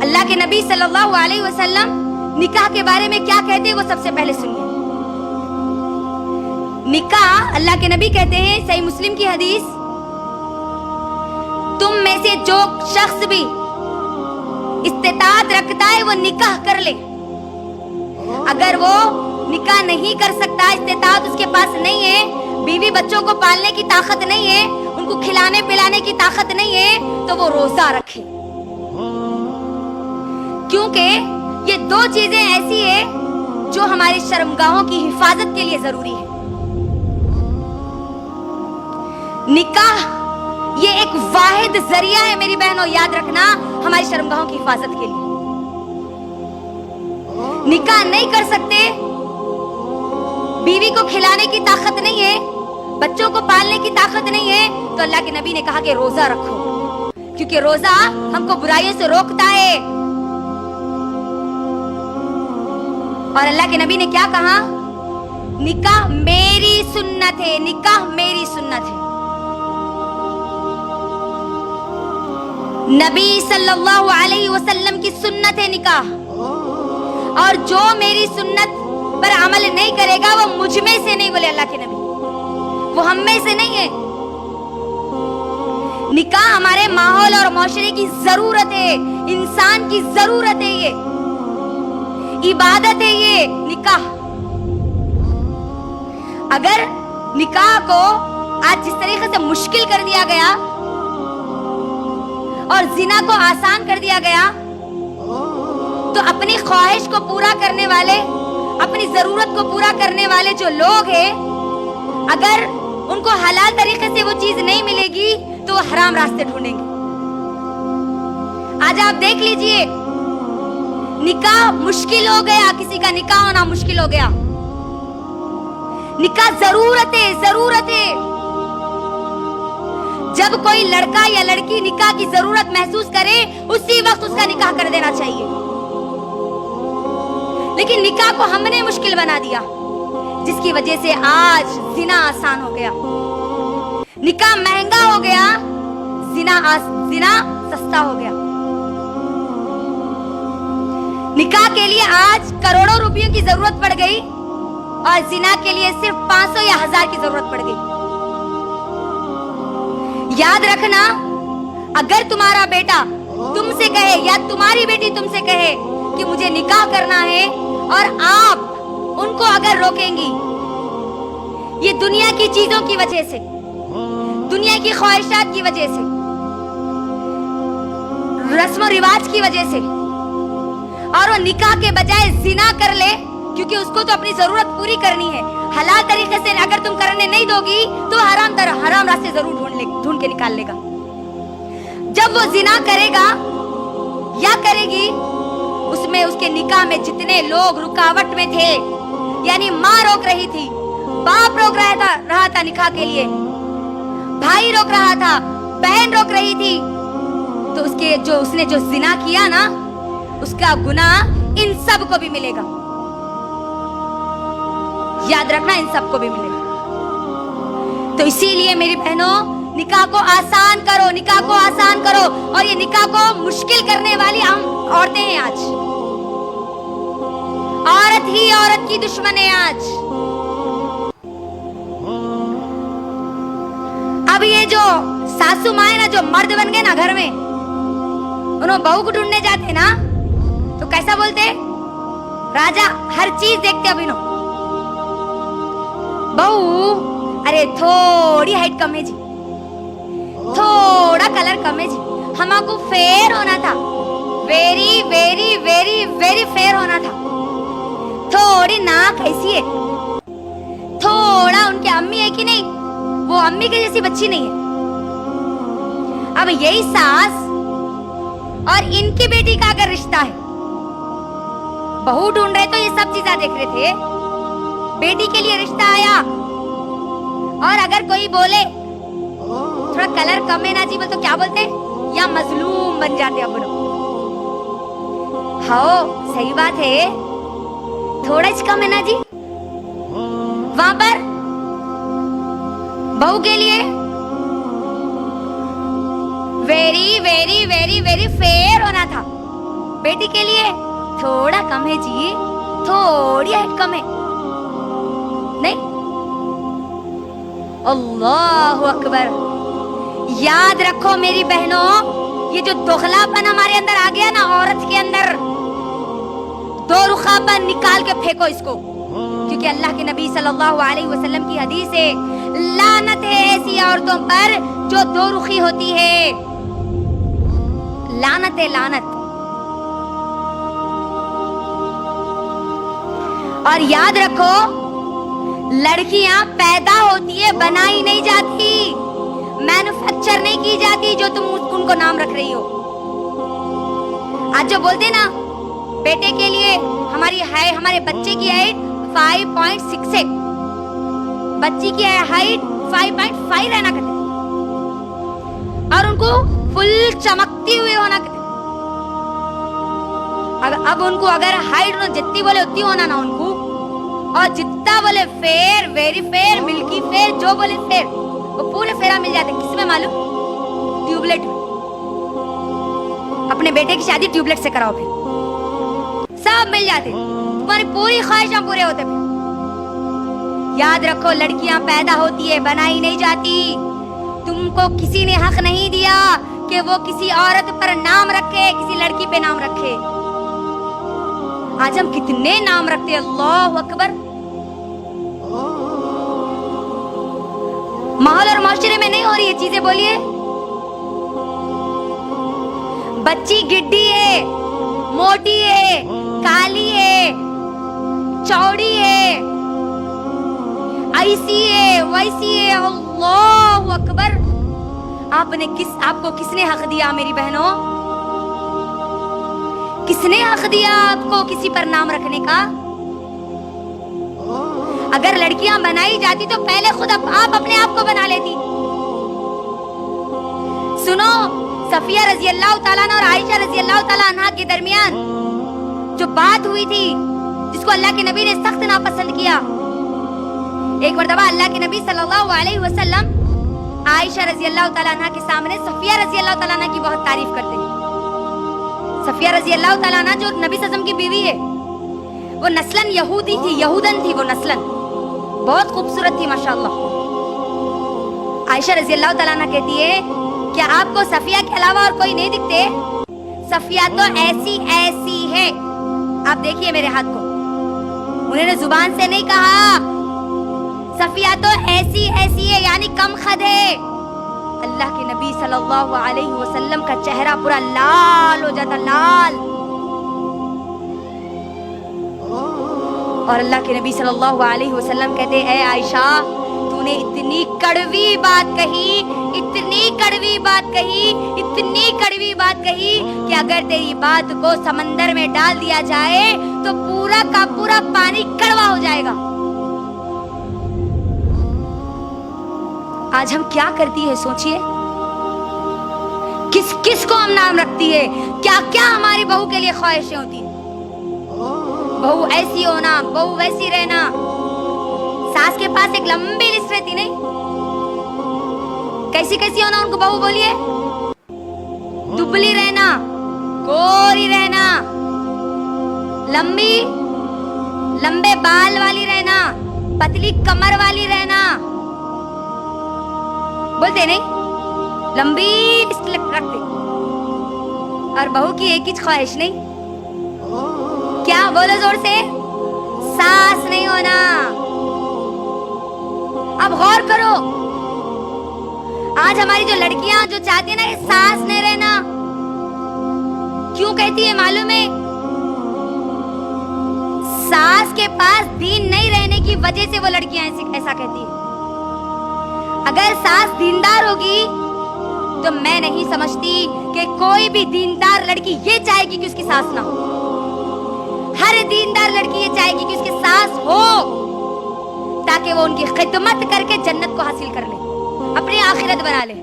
अल्लाह के नबी सल्लल्लाहु अलैहि वसल्लम निकाह के बारे में क्या कहते हैं वो सबसे पहले सुनिए। निकाह, अल्लाह के नबी कहते हैं, सही मुस्लिम की हदीस, तुम में से जो शख्स भी इस्तिताअत रखता है वो निकाह कर ले। अगर वो निकाह नहीं कर सकता, इस्तिताअत उसके पास नहीं है, बीवी बच्चों को पालने की ताकत नहीं है, उनको खिलाने पिलाने की ताकत नहीं है, तो वो रोजा रखे। क्योंकि ये दो चीजें ऐसी है जो हमारी शर्मगाहों की हिफाजत के लिए जरूरी है। निकाह ये एक वाहिद जरिया है मेरी बहनों, याद रखना, हमारी शर्मगाहों की हिफाजत के लिए। निकाह नहीं कर सकते, बीवी को खिलाने की ताकत नहीं है, बच्चों को पालने की ताकत नहीं है, तो अल्लाह के नबी ने कहा कि रोजा रखो, क्योंकि रोजा हमको बुराइयों से रोकता है। और अल्लाह के नबी ने क्या कहा? निकाह मेरी सुन्नत है, निकाह मेरी सुन्नत है। नबी सल्लल्लाहु अलैहि वसल्लम की सुन्नत है निकाह, और जो मेरी सुन्नत पर अमल नहीं करेगा वो मुझ में से नहीं, बोले अल्लाह के नबी, वो हम में से नहीं है। निकाह हमारे माहौल और माशरे की जरूरत है, इंसान की जरूरत है, ये इबादत है ये निकाह। अगर निकाह को आज जिस तरीके से मुश्किल कर दिया गया और जिना को आसान कर दिया गया, तो अपनी ख्वाहिश को पूरा करने वाले, अपनी जरूरत को पूरा करने वाले जो लोग हैं, अगर उनको हलाल तरीके से वो चीज नहीं मिलेगी तो वो हराम रास्ते ढूंढेंगे। आज आप देख लीजिए, निकाह मुश्किल हो गया, किसी का निकाह होना मुश्किल हो गया। निकाह जरूरत है, जरूरत है। जब कोई लड़का या लड़की निकाह की जरूरत महसूस करे, उसी वक्त उसका निकाह कर देना चाहिए। लेकिन निकाह को हमने मुश्किल बना दिया, जिसकी वजह से आज जिना आसान हो गया, निकाह महंगा हो गया, जिना सस्ता हो गया। निकाह के लिए आज करोड़ों रुपयों की जरूरत पड़ गई और जिना के लिए सिर्फ 500 या 1000 की जरूरत पड़ गई। याद रखना, अगर तुम्हारा बेटा तुमसे कहे या तुम्हारी बेटी तुमसे कहे कि मुझे निकाह करना है, और आप उनको अगर रोकेंगी, ये दुनिया की चीजों की वजह से, दुनिया की ख्वाहिशात की वजह से, रस्म रिवाज की वजह से, और वो निकाह के बजाय जिना कर ले, क्योंकि उसको तो अपनी जरूरत पूरी करनी है, हलाल तरीके से अगर तुम करने नहीं दोगी तो हराम रास्ते जरूर ढूंढ के निकाल लेगा। जब वो जिना करेगा या करेगी, उसमें उसके निकाह में जितने लोग रुकावट में थे, यानी माँ रोक रही थी, बाप रोक रहा था निकाह के लिए, भाई रोक रहा था, बहन रोक रही थी, तो उसने जो जिना किया ना, उसका गुनाह इन सब को भी मिलेगा। याद रखना, इन सब को भी मिलेगा। तो इसीलिए मेरी बहनों, निकाह को आसान करो, निकाह को आसान करो। और ये निकाह को मुश्किल करने वाली हम औरतें हैं आज। औरत ही औरत की दुश्मन है आज। अब ये जो सासू माए ना, जो मर्द बन गए ना घर में, उन्होंने बहू को ढूंढने जाते ना, तो कैसा बोलते? राजा हर चीज देखते अभिनो। बहू, अरे थोड़ी हाइट कम है जी, थोड़ा कलर कम है जी, हमको फेयर होना था, very very very very fair होना था, थोड़ी नाक ऐसी है, थोड़ा उनकी अम्मी है कि नहीं, वो अम्मी के जैसी बच्ची नहीं है। अब यही सास और इनकी बेटी का अगर रिश्ता है, बहू ढूंढ रहे तो ये सब चीजें देख रहे थे, बेटी के लिए रिश्ता आया, और अगर कोई बोले थोड़ा कलर कम है ना जी, बोल तो क्या बोलते? या मजलूम बन जाते अब लोग। हाँ सही बात है, थोड़ा ही कम है ना जी। वहां पर बहू के लिए very very very very fair होना था, बेटी के लिए थोड़ा कम है जी, थोड़ी हाइट कम है। नहीं, अल्लाह अकबर। याद रखो मेरी बहनों, ये जो दोगलापन हमारे अंदर आ गया ना, औरत के अंदर, दो रुखापन निकाल के फेंको इसको, क्योंकि अल्लाह के नबी सल्लल्लाहु अलैहि वसल्लम की हदीस है, लानत है ऐसी औरतों पर जो दो रुखी होती है। लानत है, लानत। और याद रखो, लड़कियां पैदा होती है, बनाई नहीं जाती, मैन्युफैक्चर नहीं की जाती जो तुम उनको नाम रख रही हो। आज जो बोलते ना बेटे के लिए हमारे बच्चे की हाइट 5.6 है, बच्ची की हाइट 5.5 रहना कहते, और उनको फुल चमकती हुई होना कहते। अब उनको अगर हाइट जितनी बोले उतनी होना ना उनको, और जितना बोले fair, very fair, milky fair, जो बोले फेयर, वो पूरे फेरा मिल जाते। किसमें मालूम? ट्यूबलेट में। अपने बेटे की शादी ट्यूबलेट से कराओ, फिर सब मिल जाते, तुम्हारी पूरी ख्वाहिशां पूरे होते। याद रखो, लड़कियां पैदा होती है, बनाई नहीं जाती। तुमको किसी ने हक नहीं दिया कि वो किसी औरत पर नाम रखे, किसी लड़की पे नाम रखे। आज हम कितने नाम रखते हैं, अल्लाह अकबर। माहौल और माशरे में नहीं हो रही है चीजें, बोलिए। बच्ची गिड्डी है, मोटी है, काली है, चौड़ी है, ऐसी है, वैसी है, अल्लाह अकबर। आपको किसने हक दिया मेरी बहनों? किसने हक दिया आपको किसी पर नाम रखने का? अगर लड़कियां बनाई जाती तो पहले खुद आप अपने आप को बना लेती। सुनो, सफिया रजी अल्लाह ताला अन्हा और आयशा रजी अल्लाह ताला अन्हा के दरमियान जो बात हुई थी, जिसको अल्लाह के नबी ने सख्त नापसंद किया। एक मर्तबा अल्लाह के नबी सल्लल्लाहु अलैहि वसल्लम आयशा रजी अल्लाह ताला अन्हा के सामने सफिया रजी अल्लाह ताला अन्हा की बहुत तारीफ करते हैं। सफिया रजी अल्लाह ताला अन्हा जो नबी सल्लल्लाहु अलैहि वसल्लम की बीवी है, वो नस्लन यहूदी थी, यहूदन थी, वो नस्लन बहुत खूबसूरत थी माशाअल्लाह। आयशा रजी अल्लाह ताला अन्हा कहती है, क्या आपको सफिया के अलावा और कोई नहीं दिखते? सफिया तो ऐसी ऐसी है। आप देखिए मेरे हाथ को, उन्होंने जुबान से नहीं कहा, सफिया तो ऐसी ऐसी है, यानी कम खद है। अल्लाह के नबी सल्लल्लाहु अलैहि वसल्लम का चेहरा पूरा लाल हो जाता, लाल। और अल्लाह के नबी सल्लल्लाहु अलैहि वसल्लम कहते, ऐ आयशा, तूने इतनी कड़वी बात कही, इतनी कड़वी बात कही, इतनी कड़वी बात कही कि अगर तेरी बात को समंदर में डाल दिया जाए तो पूरा का पूरा पानी कड़वा हो जाएगा। आज हम क्या करती है सोचिए, किस किस को हम नाम रखती है, क्या क्या हमारी बहू के लिए ख्वाहिशें होती है। बहू ऐसी होना, बहू वैसी रहना। सास के पास एक लंबी लिस्ट रहती, नहीं? कैसी कैसी होना उनको बहू, बोलिए। दुबली रहना, गोरी रहना, लंबे बाल वाली रहना, पतली कमर वाली रहना, बोलते नहीं? लंबी लिस्ट रखते। और बहू की एक ही ख्वाहिश, नहीं? क्या? बोलो जोर से। सास नहीं होना। अब गौर करो, आज हमारी जो लड़कियां जो चाहती है ना कि सास नहीं रहना, क्यों कहती है मालूम है? सास के पास दीन नहीं रहने की वजह से वो लड़कियां ऐसा कहती है। अगर सास दीनदार होगी तो मैं नहीं समझती कि कोई भी दीनदार लड़की ये चाहेगी कि उसकी सास ना हो। हर दीनदार लड़की ये चाहेगी कि उसकी सास हो, ताकि वो उनकी खिदमत करके जन्नत को हासिल कर ले, अपनी आखिरत बना ले।